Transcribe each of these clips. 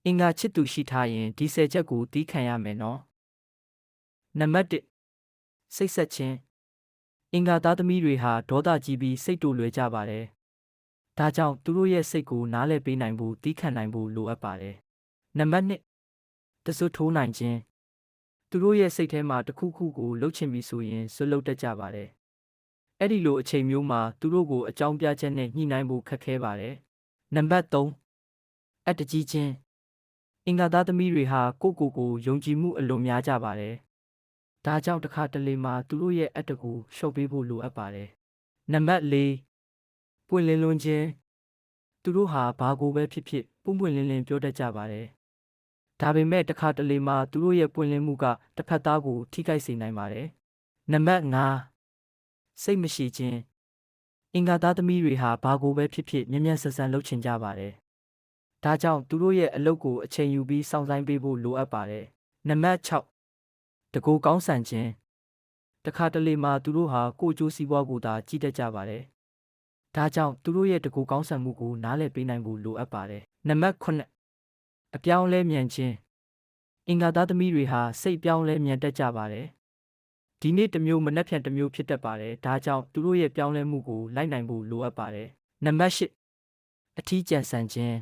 အင်္ဂါချစ်သူရှိထားရင်ဒီ10ချက်ကိုတီးခံရမယ်နော်နံပါတ်1စိတ်ဆက်ခြင်းအင်္ဂါသားသမီးတွေဟာဒေါသကြီးပြီးစိတ်တူလွယ်ကြပါတယ်ဒါကြောင့်သူတို့ရဲ့စိတ်ကိုနားလည်ပေးနိုင်ဖို့တီးခံနိုင်ဖို့လိုအပ်ပါတယ်နံပါတ်2တစွတ်ထိုးနိုင်ခြင်းသူတို့ရဲ့စိတ်ထဲမှာတစ်ခုခုကိုလှုပ်ချင်ပြီးဆိုရင်စွတ်လှုပ်တတ်ကြပါတယ်အဲ့ဒီလိုအချိန်မျိုးမှာသူတို့ကိုအကြောင်းပြချက်နဲ့ညှိနှိုင်းဖို့ခက်ခဲပါတယ်နံပါတ်3အတ္တကြီးခြင်းအင်္ဂါသားသမီးတွေဟာကိုယ့်ကိုယ်ယုံကြည်မှုအလွန်များကြပါတယ်။ဒါကြောင့်တစ်ခါတလေမှာသူတို့ရဲ့အတ္တကိုလျှော့ပေးဖို့လိုအပ်ပါတယ်။နံပါတ်4ပွင့်လင်းလွန်းခြင်းသူတို့ဟာဘာကိုပဲဖြစ်ဖြစ်ပွင့်ပွင့်လင်းလင်းပြောတတ်ကြပါတယ်။ဒါပေမဲ့တစ်ခါတလေမှာသူတို့ရဲ့ပွင့်လင်းမှုကတစ်ဖက်သားကိုထိခိုက်စေနိုင်ပါတယ်။နံပါတ်5စိတ်မရှိခြင်းအင်္ဂါသားသမီးတွေဟာဘာကိုပဲဖြစ်ဖြစ်မြဲမြံဆန်ဆန်လုပ်ချင်ကြပါတယ်။ဒါကြောင့်သူတို့ရဲ့အလုပ်ကိုအချိန်ယူပြီးစောင့်ဆိုင်းပေးဖို့လိုအပ်ပါတယ်။နံပါတ်6တကူကောင်းဆန်ခြင်းတခါတလေမှာသူတို့ဟာကိုယ်ကျိုးစီးပွားကိုသာကြည့်တတ်ကြပါတယ်။ဒါကြောင့်သူတို့ရဲ့တကူကောင်းဆန်မှုကိုနားလည်ပေးနိုင်ဖို့လိုအပ်ပါတယ်။နံပါတ်9အပြောင်းလဲမြန်ခြင်းအင်္ဂါသားသမီးတွေဟာစိတ်ပြောင်းလဲမြန်တတ်ကြပါတယ်။ဒီနေ့တစ်မျိုးမနက်ဖြန်တစ်မျိုးဖြစ်တတ်ပါတယ်။ဒါကြောင့်သူတို့ရဲ့ပြောင်းလဲမှုကိုလိုက်နိုင်ဖို့လိုအပ်ပါတယ်။နံပါတ်10အထီးကျန်ဆန်ခြင်း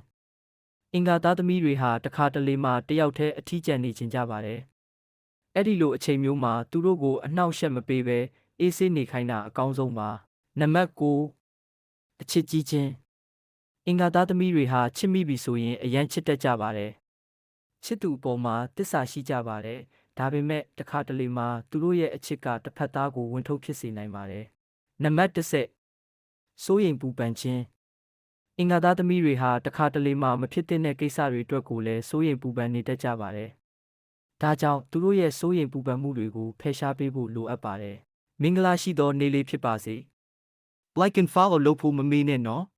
အင်္ဂါသားသမီးတွေဟာတခါတလေမှတယောက်တည်းအထီးကျန်နေခြင်းကြပါတယ်။အဲ့ဒီလိုအချိန်မျိုးမှာသူတို့ကိုအနှောက်အယှက်မပေးဘဲအေးဆေးနေခိုင်းတာအကောင်းဆုံးပါ။နံပါတ်9အချစ်ကြီးခြင်းအင်္ဂါသားသမီးတွေဟာချစ်မိပြီဆိုရင်အယမ်းချစ်တတ်ကြပါတယ်။ချစ်သူအပေါ်မှာတစ္ဆာရှိကြပါတယ်။ဒါပေမဲ့တခါတလေမှာသူတို့ရဲ့အချစ်ကတစ်ဖက်သားကိုဝင်ထုတ်ဖြစ်စေနိုင်ပါတယ်။နံပါတ်10စိုးရိမ်ပူပန်ခြင်းအင်္ဂါသားသမီးတွေဟာတခါတလေမှမဖြစ်တဲ့ကိစ္စတွေအတွက်ကိုလည်းစိုးရိမ်ပူပန်နေတတ်ကြပါတယ်။ဒါကြောင့်သူတို့ရဲ့စိုးရိမ်ပူပန်မှုတွေကိုဖယ်ရှားပေးဖို့လိုအပ်ပါတယ်။မင်္ဂလာရှိသောနေ့လေးဖြစ်ပါစေ။ Like and follow လုပ်ဖို့မမေ့နဲ့နော်။